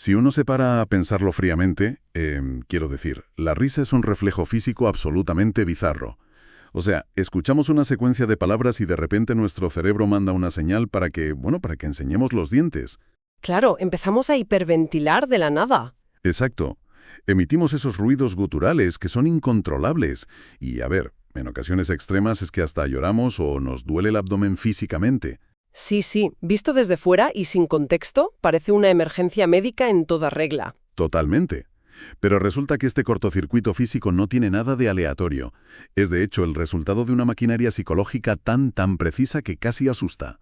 Si uno se para a pensarlo fríamente, quiero decir, la risa es un reflejo físico absolutamente bizarro. O sea, escuchamos una secuencia de palabras y de repente nuestro cerebro manda una señal para que, bueno, para que enseñemos los dientes. Claro, empezamos a hiperventilar de la nada. Exacto. Emitimos esos ruidos guturales que son incontrolables. Y, a ver, en ocasiones extremas es que hasta lloramos o nos duele el abdomen físicamente. Sí, sí, visto desde fuera y sin contexto, parece una emergencia médica en toda regla. Totalmente. Pero resulta que este cortocircuito físico no tiene nada de aleatorio. Es de hecho el resultado de una maquinaria psicológica tan precisa que casi asusta.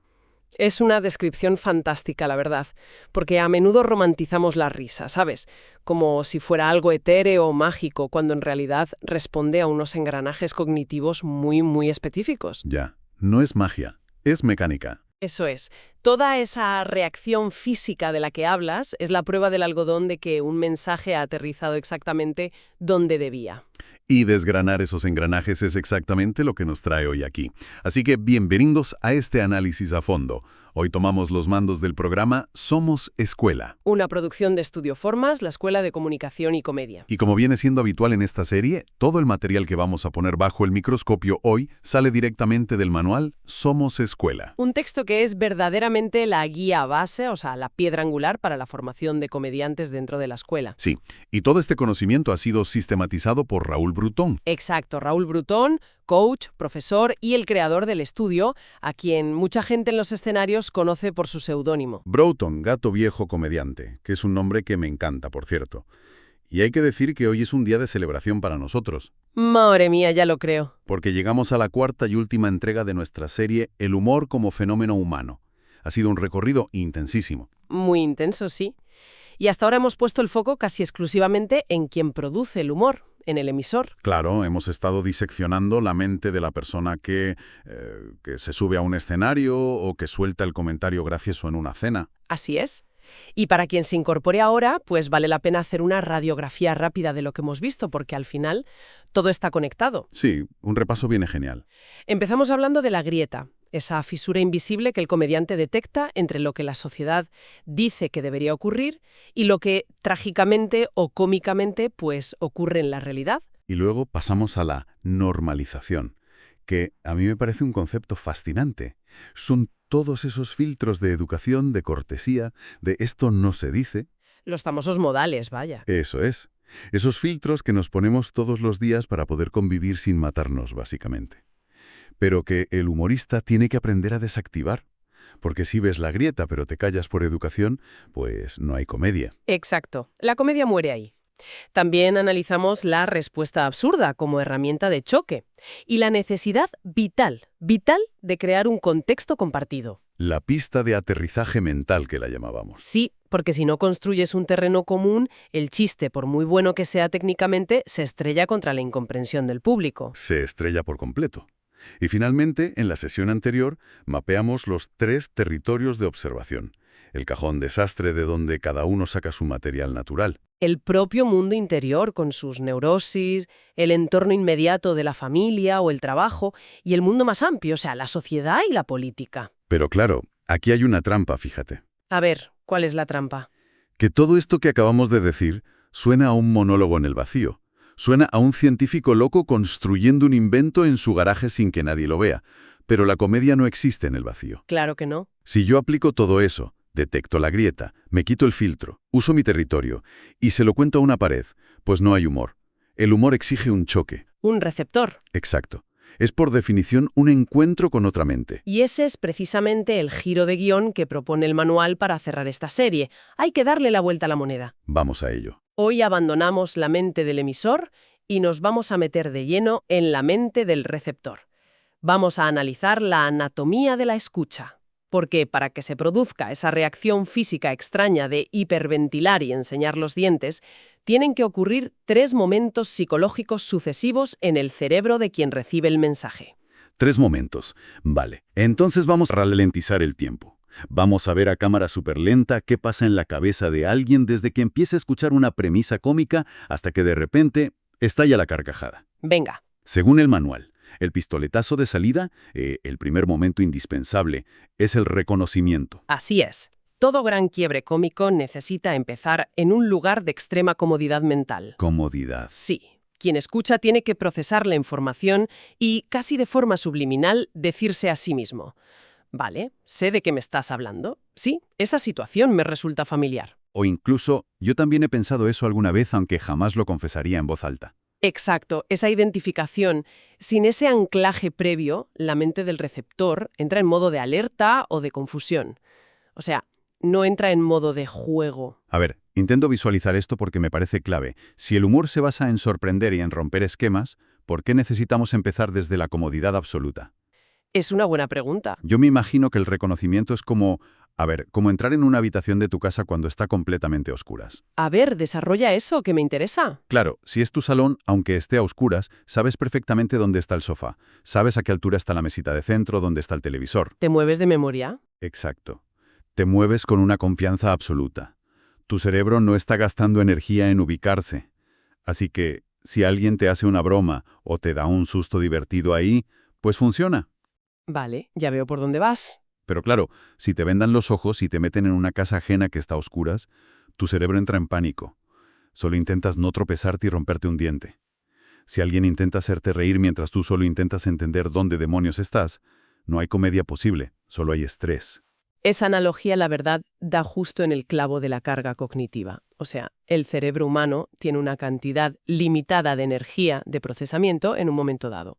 Es una descripción fantástica, la verdad, porque a menudo romantizamos la risa, ¿sabes? Como si fuera algo etéreo o mágico, cuando en realidad responde a unos engranajes cognitivos muy específicos. Ya, no es magia, es mecánica. Eso es. Toda esa reacción física de la que hablas es la prueba del algodón de que un mensaje ha aterrizado exactamente donde debía. Y desgranar esos engranajes es exactamente lo que nos trae hoy aquí. Así que bienvenidos a este análisis a fondo. Hoy tomamos los mandos del programa Somos Escuela. Una producción de Estudio Formas, la Escuela de Comunicación y Comedia. Y como viene siendo habitual en esta serie, todo el material que vamos a poner bajo el microscopio hoy sale directamente del manual Somos Escuela. Un texto que es verdaderamente la guía base, o sea, la piedra angular para la formación de comediantes dentro de la escuela. Sí, y todo este conocimiento ha sido sistematizado por Raúl Brutón. Exacto, Raúl Brutón, coach, profesor y el creador del estudio, a quien mucha gente en los escenarios conoce por su seudónimo. Broughton, gato viejo comediante, que es un nombre que me encanta, por cierto. Y hay que decir que hoy es un día de celebración para nosotros. Madre mía, ya lo creo. Porque llegamos a la cuarta y última entrega de nuestra serie El humor como fenómeno humano. Ha sido un recorrido intensísimo. Muy intenso, sí. Y hasta ahora hemos puesto el foco casi exclusivamente en quien produce el humor, en el emisor. Claro, hemos estado diseccionando la mente de la persona que se sube a un escenario o que suelta el comentario gracioso en una cena. Así es. Y para quien se incorpore ahora, pues vale la pena hacer una radiografía rápida de lo que hemos visto, porque al final todo está conectado. Sí, un repaso viene genial. Empezamos hablando de la grieta, esa fisura invisible que el comediante detecta entre lo que la sociedad dice que debería ocurrir y lo que trágicamente o cómicamente pues ocurre en la realidad. Y luego pasamos a la normalización, que a mí me parece un concepto fascinante. Son todos esos filtros de educación, de cortesía, de esto no se dice. Los famosos modales, vaya. Eso es. Esos filtros que nos ponemos todos los días para poder convivir sin matarnos, básicamente. Pero que el humorista tiene que aprender a desactivar. Porque si ves la grieta pero te callas por educación, pues no hay comedia. Exacto. La comedia muere ahí. También analizamos la respuesta absurda como herramienta de choque y la necesidad vital de crear un contexto compartido. La pista de aterrizaje mental que la llamábamos. Sí, porque si no construyes un terreno común, el chiste, por muy bueno que sea técnicamente, se estrella contra la incomprensión del público. Se estrella por completo. Y finalmente, en la sesión anterior, mapeamos los 3 territorios de observación. El cajón desastre de donde cada uno saca su material natural. El propio mundo interior con sus neurosis, el entorno inmediato de la familia o el trabajo y el mundo más amplio, o sea, la sociedad y la política. Pero claro, aquí hay una trampa, fíjate. A ver, ¿cuál es la trampa? Que todo esto que acabamos de decir suena a un monólogo en el vacío. Suena a un científico loco construyendo un invento en su garaje sin que nadie lo vea. Pero la comedia no existe en el vacío. Claro que no. Si yo aplico todo eso, detecto la grieta, me quito el filtro, uso mi territorio y se lo cuento a una pared, pues no hay humor. El humor exige un choque. Un receptor. Exacto. Es por definición un encuentro con otra mente. Y ese es precisamente el giro de guión que propone el manual para cerrar esta serie. Hay que darle la vuelta a la moneda. Vamos a ello. Hoy abandonamos la mente del emisor y nos vamos a meter de lleno en la mente del receptor. Vamos a analizar la anatomía de la escucha. Porque para que se produzca esa reacción física extraña de hiperventilar y enseñar los dientes, tienen que ocurrir 3 momentos psicológicos sucesivos en el cerebro de quien recibe el mensaje. 3 momentos. Vale. Entonces vamos a ralentizar el tiempo. Vamos a ver a cámara superlenta qué pasa en la cabeza de alguien desde que empieza a escuchar una premisa cómica hasta que de repente estalla la carcajada. Venga. Según el manual, el pistoletazo de salida, el primer momento indispensable, es el reconocimiento. Así es. Todo gran quiebre cómico necesita empezar en un lugar de extrema comodidad mental. Comodidad. Sí, quien escucha tiene que procesar la información y, casi de forma subliminal, decirse a sí mismo: vale, sé de qué me estás hablando. Sí, esa situación me resulta familiar. O incluso, yo también he pensado eso alguna vez, aunque jamás lo confesaría en voz alta. Exacto, esa identificación. Sin ese anclaje previo, la mente del receptor entra en modo de alerta o de confusión. O sea, no entra en modo de juego. A ver, intento visualizar esto porque me parece clave. Si el humor se basa en sorprender y en romper esquemas, ¿por qué necesitamos empezar desde la comodidad absoluta? Es una buena pregunta. Yo me imagino que el reconocimiento es como, como entrar en una habitación de tu casa cuando está completamente a oscuras. A ver, desarrolla eso que me interesa. Claro, si es tu salón, aunque esté a oscuras, sabes perfectamente dónde está el sofá. Sabes a qué altura está la mesita de centro, dónde está el televisor. ¿Te mueves de memoria? Exacto. Te mueves con una confianza absoluta. Tu cerebro no está gastando energía en ubicarse. Así que, si alguien te hace una broma o te da un susto divertido ahí, pues funciona. Vale, ya veo por dónde vas. Pero claro, si te vendan los ojos y te meten en una casa ajena que está a oscuras, tu cerebro entra en pánico. Solo intentas no tropezarte y romperte un diente. Si alguien intenta hacerte reír mientras tú solo intentas entender dónde demonios estás, no hay comedia posible, solo hay estrés. Esa analogía, la verdad, da justo en el clavo de la carga cognitiva. O sea, el cerebro humano tiene una cantidad limitada de energía de procesamiento en un momento dado.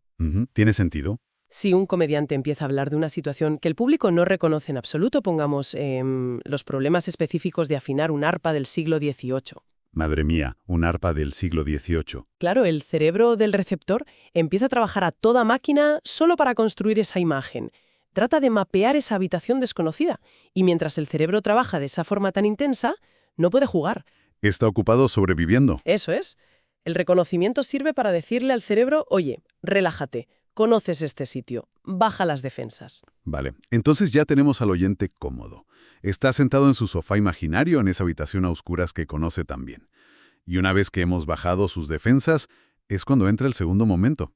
¿Tiene sentido? Si un comediante empieza a hablar de una situación que el público no reconoce en absoluto, pongamos los problemas específicos de afinar un arpa del siglo XVIII. Madre mía, un arpa del siglo XVIII. Claro, el cerebro del receptor empieza a trabajar a toda máquina solo para construir esa imagen. Trata de mapear esa habitación desconocida, y mientras el cerebro trabaja de esa forma tan intensa, no puede jugar. Está ocupado sobreviviendo. Eso es. El reconocimiento sirve para decirle al cerebro: oye, relájate, conoces este sitio, baja las defensas. Vale, entonces ya tenemos al oyente cómodo. Está sentado en su sofá imaginario en esa habitación a oscuras que conoce tan bien. Y una vez que hemos bajado sus defensas, es cuando entra el segundo momento.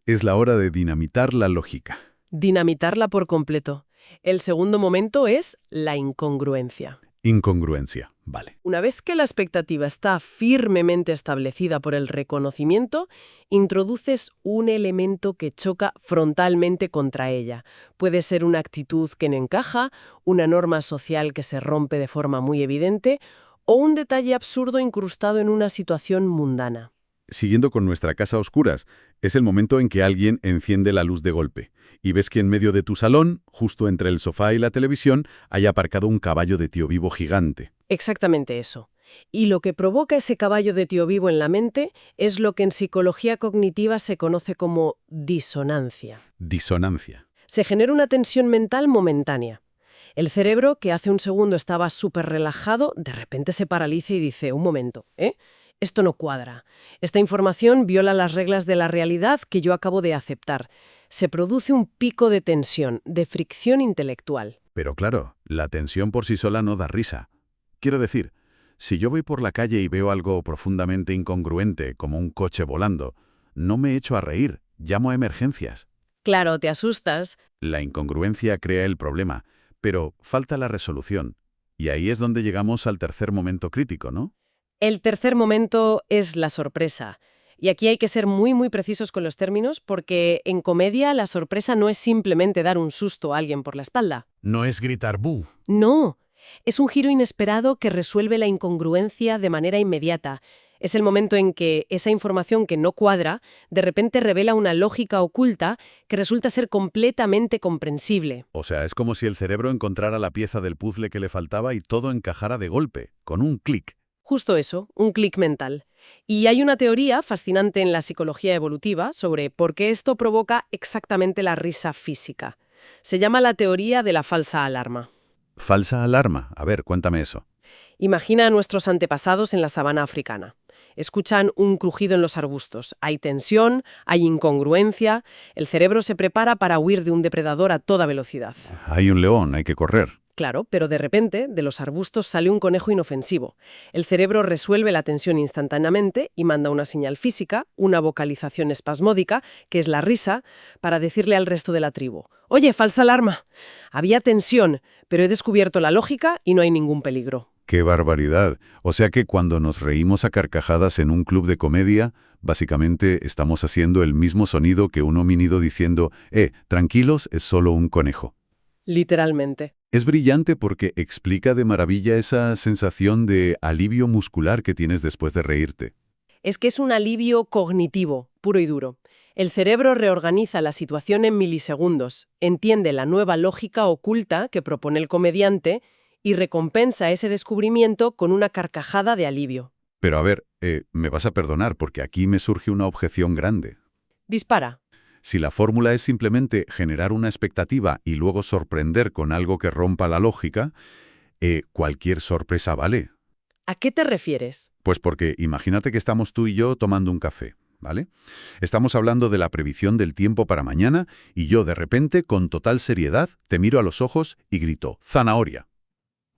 Es la hora de dinamitar la lógica. Dinamitarla por completo. El segundo momento es la incongruencia. Incongruencia, vale. Una vez que la expectativa está firmemente establecida por el reconocimiento, introduces un elemento que choca frontalmente contra ella. Puede ser una actitud que no encaja, una norma social que se rompe de forma muy evidente, o un detalle absurdo incrustado en una situación mundana. Siguiendo con nuestra casa a oscuras, es el momento en que alguien enciende la luz de golpe y ves que en medio de tu salón, justo entre el sofá y la televisión, hay aparcado un caballo de tío vivo gigante. Exactamente eso. Y lo que provoca ese caballo de tío vivo en la mente es lo que en psicología cognitiva se conoce como disonancia. Disonancia. Se genera una tensión mental momentánea. El cerebro, que hace un segundo estaba súper relajado, de repente se paraliza y dice: un momento, esto no cuadra. Esta información viola las reglas de la realidad que yo acabo de aceptar. Se produce un pico de tensión, de fricción intelectual. Pero claro, la tensión por sí sola no da risa. Quiero decir, si yo voy por la calle y veo algo profundamente incongruente, como un coche volando, no me echo a reír, llamo a emergencias. Claro, te asustas. La incongruencia crea el problema, pero falta la resolución. Y ahí es donde llegamos al tercer momento crítico, ¿no? El tercer momento es la sorpresa. Y aquí hay que ser muy precisos con los términos, porque en comedia la sorpresa no es simplemente dar un susto a alguien por la espalda. No es gritar ¡bu! No, es un giro inesperado que resuelve la incongruencia de manera inmediata. Es el momento en que esa información que no cuadra de repente revela una lógica oculta que resulta ser completamente comprensible. O sea, es como si el cerebro encontrara la pieza del puzzle que le faltaba y todo encajara de golpe, con un clic. Justo eso, un clic mental. Y hay una teoría fascinante en la psicología evolutiva sobre por qué esto provoca exactamente la risa física. Se llama la teoría de la falsa alarma. ¿Falsa alarma? A ver, cuéntame eso. Imagina a nuestros antepasados en la sabana africana. Escuchan un crujido en los arbustos. Hay tensión, hay incongruencia. El cerebro se prepara para huir de un depredador a toda velocidad. Hay un león, hay que correr. Claro, pero de repente, de los arbustos sale un conejo inofensivo. El cerebro resuelve la tensión instantáneamente y manda una señal física, una vocalización espasmódica, que es la risa, para decirle al resto de la tribu: «Oye, falsa alarma. Había tensión, pero he descubierto la lógica y no hay ningún peligro». ¡Qué barbaridad! O sea que cuando nos reímos a carcajadas en un club de comedia, básicamente estamos haciendo el mismo sonido que un homínido diciendo, tranquilos, es solo un conejo. Literalmente. Es brillante porque explica de maravilla esa sensación de alivio muscular que tienes después de reírte. Es que es un alivio cognitivo, puro y duro. El cerebro reorganiza la situación en milisegundos, entiende la nueva lógica oculta que propone el comediante y recompensa ese descubrimiento con una carcajada de alivio. Pero a ver, me vas a perdonar porque aquí me surge una objeción grande. Dispara. Si la fórmula es simplemente generar una expectativa y luego sorprender con algo que rompa la lógica, cualquier sorpresa vale. ¿A qué te refieres? Pues porque imagínate que estamos tú y yo tomando un café, ¿vale? Estamos hablando de la previsión del tiempo para mañana y yo de repente, con total seriedad, te miro a los ojos y grito, ¡zanahoria!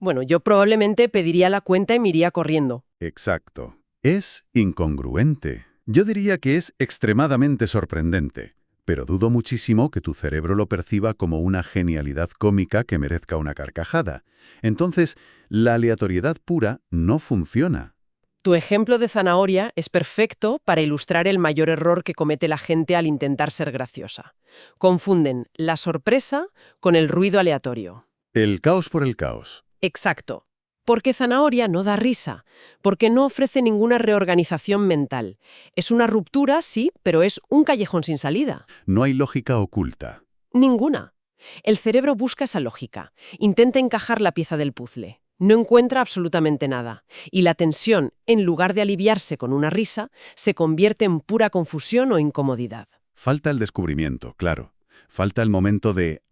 Bueno, yo probablemente pediría la cuenta y me iría corriendo. Exacto. Es incongruente. Yo diría que es extremadamente sorprendente. Pero dudo muchísimo que tu cerebro lo perciba como una genialidad cómica que merezca una carcajada. Entonces, la aleatoriedad pura no funciona. Tu ejemplo de zanahoria es perfecto para ilustrar el mayor error que comete la gente al intentar ser graciosa. Confunden la sorpresa con el ruido aleatorio. El caos por el caos. Exacto. Porque zanahoria no da risa, porque no ofrece ninguna reorganización mental. Es una ruptura, sí, pero es un callejón sin salida. No hay lógica oculta. Ninguna. El cerebro busca esa lógica, intenta encajar la pieza del puzzle. No encuentra absolutamente nada. Y la tensión, en lugar de aliviarse con una risa, se convierte en pura confusión o incomodidad. Falta el descubrimiento, claro. Falta el momento de,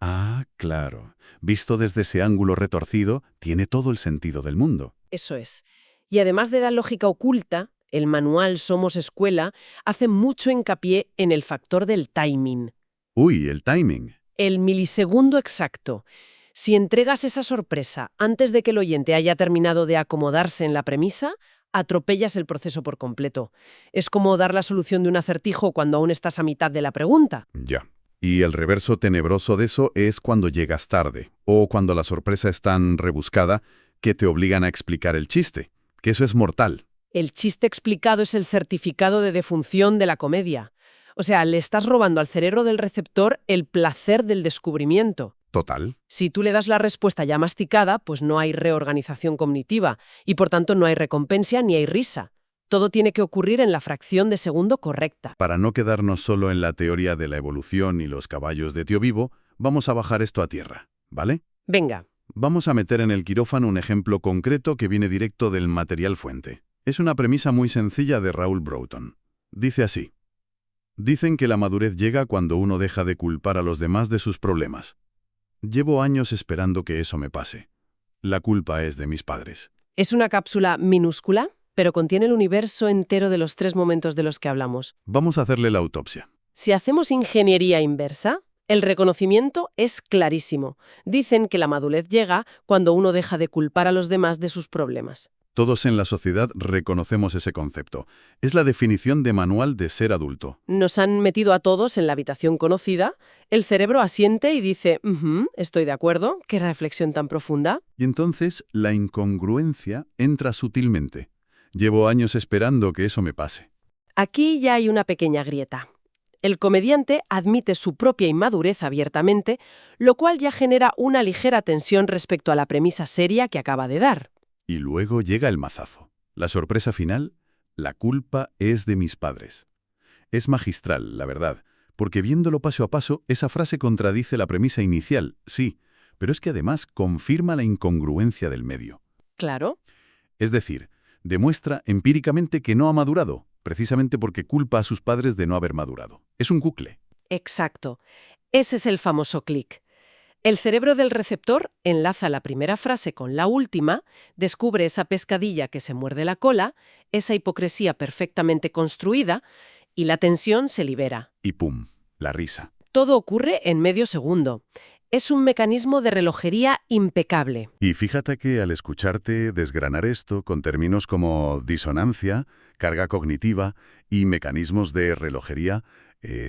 claro, visto desde ese ángulo retorcido, tiene todo el sentido del mundo. Eso es. Y además de la lógica oculta, el manual Somos Escuela hace mucho hincapié en el factor del timing. Uy, el timing. El milisegundo exacto. Si entregas esa sorpresa antes de que el oyente haya terminado de acomodarse en la premisa, atropellas el proceso por completo. Es como dar la solución de un acertijo cuando aún estás a mitad de la pregunta. Ya. Y el reverso tenebroso de eso es cuando llegas tarde, o cuando la sorpresa es tan rebuscada que te obligan a explicar el chiste, que eso es mortal. El chiste explicado es el certificado de defunción de la comedia. O sea, le estás robando al cerebro del receptor el placer del descubrimiento. Total. Si tú le das la respuesta ya masticada, pues no hay reorganización cognitiva y por tanto no hay recompensa ni hay risa. Todo tiene que ocurrir en la fracción de segundo correcta. Para no quedarnos solo en la teoría de la evolución y los caballos de tío Vivo, vamos a bajar esto a tierra, ¿vale? Venga. Vamos a meter en el quirófano un ejemplo concreto que viene directo del material fuente. Es una premisa muy sencilla de Raoul Broughton. Dice así. Dicen que la madurez llega cuando uno deja de culpar a los demás de sus problemas. Llevo años esperando que eso me pase. La culpa es de mis padres. Es una cápsula minúscula, pero contiene el universo entero de los 3 momentos de los que hablamos. Vamos a hacerle la autopsia. Si hacemos ingeniería inversa, el reconocimiento es clarísimo. Dicen que la madurez llega cuando uno deja de culpar a los demás de sus problemas. Todos en la sociedad reconocemos ese concepto. Es la definición de manual de ser adulto. Nos han metido a todos en la habitación conocida, el cerebro asiente y dice, estoy de acuerdo, qué reflexión tan profunda. Y entonces la incongruencia entra sutilmente. Llevo años esperando que eso me pase. Aquí ya hay una pequeña grieta. El comediante admite su propia inmadurez abiertamente, lo cual ya genera una ligera tensión respecto a la premisa seria que acaba de dar. Y luego llega el mazazo. La sorpresa final, la culpa es de mis padres. Es magistral, la verdad, porque viéndolo paso a paso, esa frase contradice la premisa inicial, sí, pero es que además confirma la incongruencia del medio. Claro. Es decir, demuestra empíricamente que no ha madurado, precisamente porque culpa a sus padres de no haber madurado. Es un bucle. Exacto. Ese es el famoso clic. El cerebro del receptor enlaza la primera frase con la última, descubre esa pescadilla que se muerde la cola, esa hipocresía perfectamente construida, y la tensión se libera. Y ¡pum!, la risa. Todo ocurre en medio segundo. Es un mecanismo de relojería impecable. Y fíjate que al escucharte desgranar esto con términos como disonancia, carga cognitiva y mecanismos de relojería,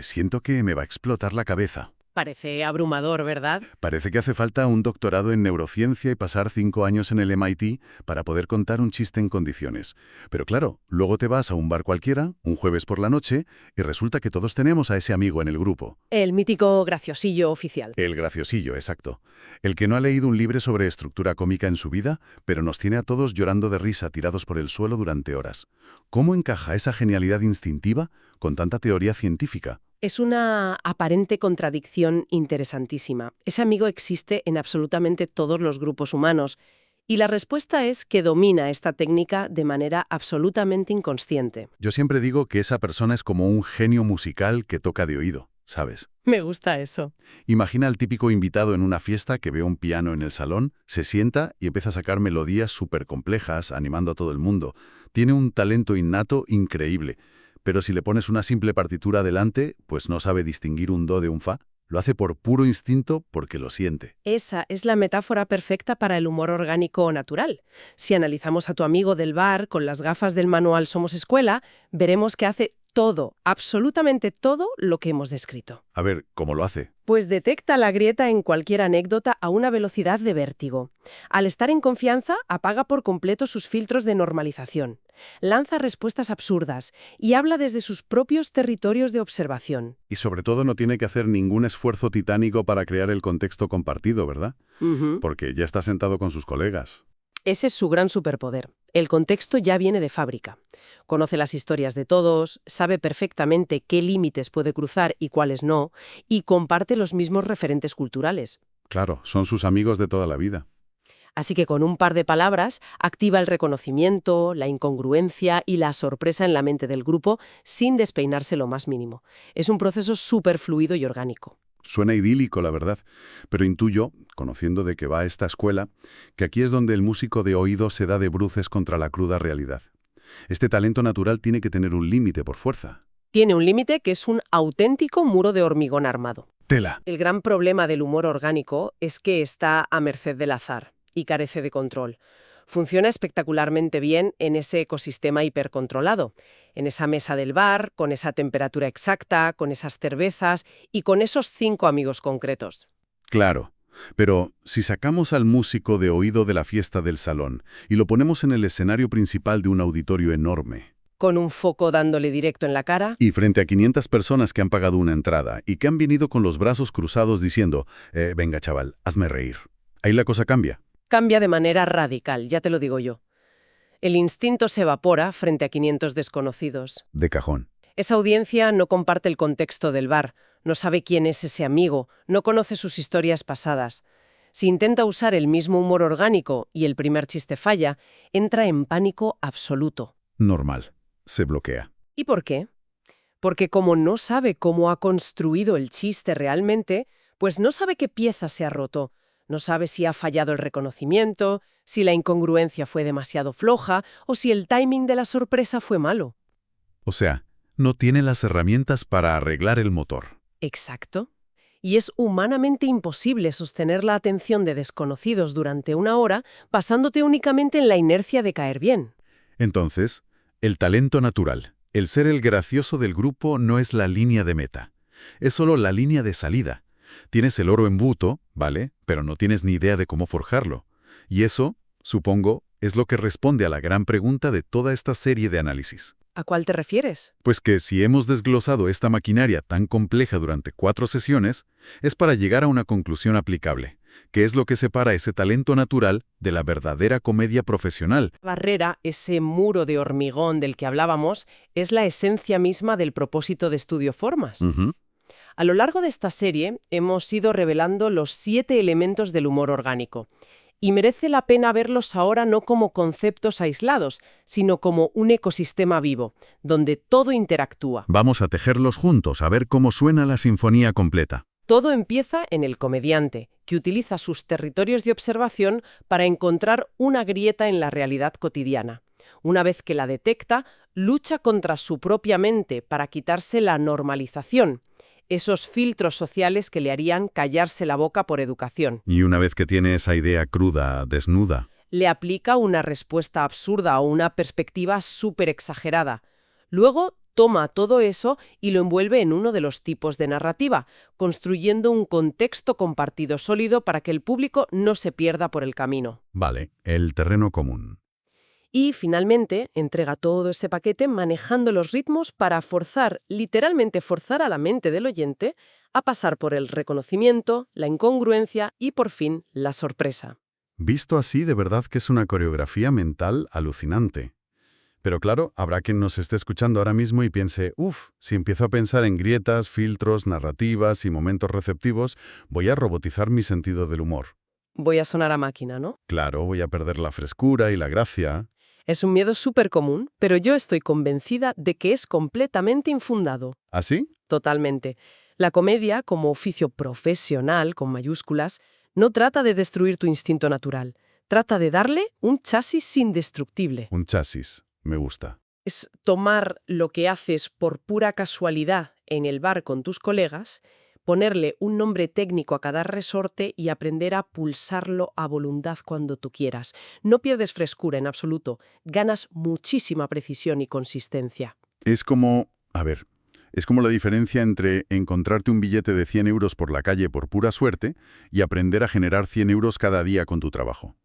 siento que me va a explotar la cabeza. Parece abrumador, ¿verdad? Parece que hace falta un doctorado en neurociencia y pasar 5 años en el MIT para poder contar un chiste en condiciones. Pero claro, luego te vas a un bar cualquiera, un jueves por la noche, y resulta que todos tenemos a ese amigo en el grupo. El mítico graciosillo oficial. El graciosillo, exacto. El que no ha leído un libro sobre estructura cómica en su vida, pero nos tiene a todos llorando de risa tirados por el suelo durante horas. ¿Cómo encaja esa genialidad instintiva con tanta teoría científica? Es una aparente contradicción interesantísima. Ese amigo existe en absolutamente todos los grupos humanos y la respuesta es que domina esta técnica de manera absolutamente inconsciente. Yo siempre digo que esa persona es como un genio musical que toca de oído, ¿sabes? Me gusta eso. Imagina al típico invitado en una fiesta que ve un piano en el salón, se sienta y empieza a sacar melodías súper complejas, animando a todo el mundo. Tiene un talento innato increíble. Pero si le pones una simple partitura delante, pues no sabe distinguir un do de un fa. Lo hace por puro instinto porque lo siente. Esa es la metáfora perfecta para el humor orgánico o natural. Si analizamos a tu amigo del bar con las gafas del manual Somos Escuela, veremos que hace todo, absolutamente todo lo que hemos descrito. A ver, ¿cómo lo hace? Pues detecta la grieta en cualquier anécdota a una velocidad de vértigo. Al estar en confianza, apaga por completo sus filtros de normalización. Lanza respuestas absurdas y habla desde sus propios territorios de observación. Y sobre todo no tiene que hacer ningún esfuerzo titánico para crear el contexto compartido, ¿verdad? Porque ya está sentado con sus colegas. Ese es su gran superpoder. El contexto ya viene de fábrica. Conoce las historias de todos, sabe perfectamente qué límites puede cruzar y cuáles no, y comparte los mismos referentes culturales. Claro, son sus amigos de toda la vida. Así que con un par de palabras activa el reconocimiento, la incongruencia y la sorpresa en la mente del grupo sin despeinarse lo más mínimo. Es un proceso súper fluido y orgánico. Suena idílico, la verdad, pero intuyo, conociendo de que va a esta escuela, que aquí es donde el músico de oído se da de bruces contra la cruda realidad. Este talento natural tiene que tener un límite por fuerza. Tiene un límite que es un auténtico muro de hormigón armado. Tela. El gran problema del humor orgánico es que está a merced del azar y carece de control. Funciona espectacularmente bien en ese ecosistema hipercontrolado, en esa mesa del bar, con esa temperatura exacta, con esas cervezas y con esos 5 amigos concretos. Claro, pero si sacamos al músico de oído de la fiesta del salón y lo ponemos en el escenario principal de un auditorio enorme, Con un foco dándole directo en la cara, y frente a 500 personas que han pagado una entrada y que han venido con los brazos cruzados diciendo, venga chaval, hazme reír. Ahí la cosa cambia. cambia de manera radical, ya te lo digo yo. El instinto se evapora frente a 500 desconocidos. De cajón. Esa audiencia no comparte el contexto del bar, no sabe quién es ese amigo, no conoce sus historias pasadas. Si intenta usar el mismo humor orgánico y el primer chiste falla, entra en pánico absoluto. Normal. Se bloquea. ¿Y por qué? Porque como no sabe cómo ha construido el chiste realmente, pues no sabe qué pieza se ha roto. No sabe si ha fallado el reconocimiento, si la incongruencia fue demasiado floja o si el timing de la sorpresa fue malo. O sea, no tiene las herramientas para arreglar el motor. Exacto. Y es humanamente imposible sostener la atención de desconocidos durante una hora basándote únicamente en la inercia de caer bien. Entonces, el talento natural, el ser el gracioso del grupo no es la línea de meta. Es solo la línea de salida. Tienes el oro en bruto, ¿vale? Pero no tienes ni idea de cómo forjarlo. Y eso, supongo, es lo que responde a la gran pregunta de toda esta serie de análisis. ¿A cuál te refieres? Pues que si hemos desglosado esta maquinaria tan compleja durante 4 sesiones, es para llegar a una conclusión aplicable, que es lo que separa ese talento natural de la verdadera comedia profesional. La barrera, ese muro de hormigón del que hablábamos, es la esencia misma del propósito de Estudio Formas. A lo largo de esta serie hemos ido revelando los 7 elementos del humor orgánico. Y merece la pena verlos ahora no como conceptos aislados, sino como un ecosistema vivo, donde todo interactúa. Vamos a tejerlos juntos, a ver cómo suena la sinfonía completa. Todo empieza en el comediante, que utiliza sus territorios de observación para encontrar una grieta en la realidad cotidiana. Una vez que la detecta, lucha contra su propia mente para quitarse la normalización, esos filtros sociales que le harían callarse la boca por educación. Y una vez que tiene esa idea cruda, desnuda, Le aplica una respuesta absurda o una perspectiva súper exagerada. Luego toma todo eso y lo envuelve en uno de los tipos de narrativa, construyendo un contexto compartido sólido para que el público no se pierda por el camino. vale, el terreno común. Y, finalmente, entrega todo ese paquete manejando los ritmos para forzar, literalmente forzar a la mente del oyente a pasar por el reconocimiento, la incongruencia y, por fin, la sorpresa. Visto así, de verdad que es una coreografía mental alucinante. Pero claro, habrá quien nos esté escuchando ahora mismo y piense, si empiezo a pensar en grietas, filtros, narrativas y momentos receptivos, voy a robotizar mi sentido del humor. Voy a sonar a máquina, ¿no? Claro, voy a perder la frescura y la gracia. Es un miedo súper común, pero yo estoy convencida de que es completamente infundado. ¿Así? Totalmente. La comedia, como oficio profesional, con mayúsculas, no trata de destruir tu instinto natural. Trata de darle un chasis indestructible. Un chasis. Me gusta. Es tomar lo que haces por pura casualidad en el bar con tus colegas, ponerle un nombre técnico a cada resorte y aprender a pulsarlo a voluntad cuando tú quieras. No pierdes frescura en absoluto, ganas muchísima precisión y consistencia. Es como la diferencia entre encontrarte un billete de 100 euros por la calle por pura suerte y aprender a generar 100 euros cada día con tu trabajo.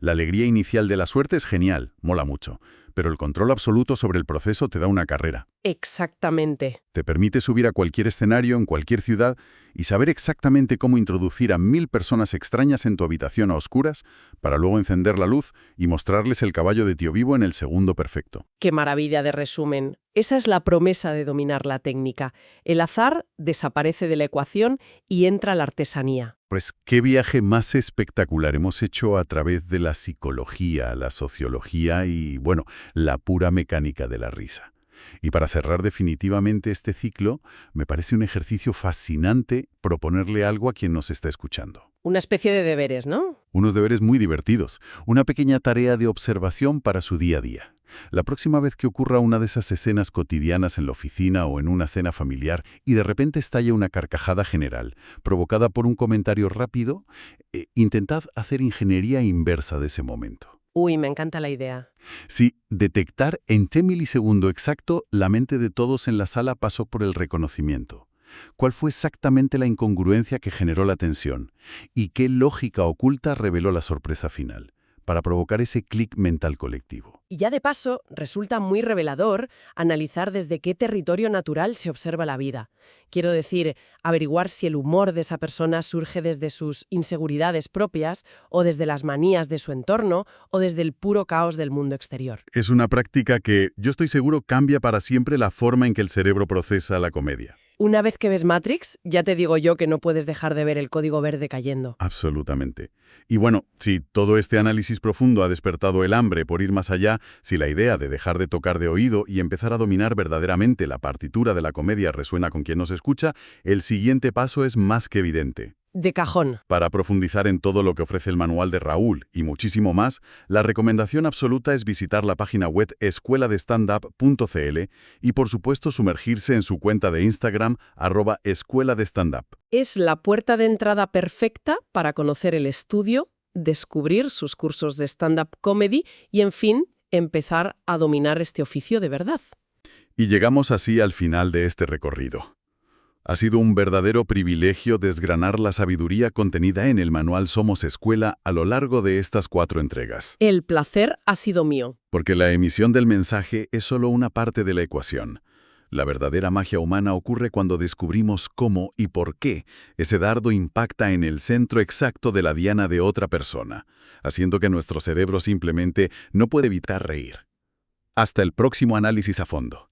La alegría inicial de la suerte es genial, mola mucho, pero el control absoluto sobre el proceso te da una carrera. Exactamente. Te permite subir a cualquier escenario, en cualquier ciudad, y saber exactamente cómo introducir a 1000 personas extrañas en tu habitación a oscuras para luego encender la luz y mostrarles el caballo de tío vivo en el segundo perfecto. Qué maravilla de resumen. Esa es la promesa de dominar la técnica. El azar desaparece de la ecuación y entra la artesanía. Pues qué viaje más espectacular hemos hecho a través de la psicología, la sociología y, la pura mecánica de la risa. Y para cerrar definitivamente este ciclo, me parece un ejercicio fascinante proponerle algo a quien nos está escuchando. Una especie de deberes, ¿no? Unos deberes muy divertidos, una pequeña tarea de observación para su día a día. La próxima vez que ocurra una de esas escenas cotidianas en la oficina o en una cena familiar y de repente estalle una carcajada general, provocada por un comentario rápido, intentad hacer ingeniería inversa de ese momento. Uy, me encanta la idea. Sí, detectar en qué milisegundo exacto la mente de todos en la sala pasó por el reconocimiento. ¿Cuál fue exactamente la incongruencia que generó la tensión? ¿Y qué lógica oculta reveló la sorpresa final? Para provocar ese clic mental colectivo. Y ya de paso, resulta muy revelador analizar desde qué territorio natural se observa la vida. Quiero decir, averiguar si el humor de esa persona surge desde sus inseguridades propias, o desde las manías de su entorno, o desde el puro caos del mundo exterior. Es una práctica que, yo estoy seguro, cambia para siempre la forma en que el cerebro procesa la comedia. Una vez que ves Matrix, ya te digo yo que no puedes dejar de ver el código verde cayendo. Absolutamente. Y si todo este análisis profundo ha despertado el hambre por ir más allá, si la idea de dejar de tocar de oído y empezar a dominar verdaderamente la partitura de la comedia resuena con quien nos escucha, el siguiente paso es más que evidente. De cajón. Para profundizar en todo lo que ofrece el manual de Raúl y muchísimo más, la recomendación absoluta es visitar la página web escueladestandup.cl y, por supuesto, sumergirse en su cuenta de Instagram, @escueladestandup. Es la puerta de entrada perfecta para conocer el estudio, descubrir sus cursos de stand-up comedy y, en fin, empezar a dominar este oficio de verdad. Y llegamos así al final de este recorrido. Ha sido un verdadero privilegio desgranar la sabiduría contenida en el manual Somos Escuela a lo largo de estas 4 entregas. El placer ha sido mío. Porque la emisión del mensaje es solo una parte de la ecuación. La verdadera magia humana ocurre cuando descubrimos cómo y por qué ese dardo impacta en el centro exacto de la diana de otra persona, haciendo que nuestro cerebro simplemente no puede evitar reír. Hasta el próximo análisis a fondo.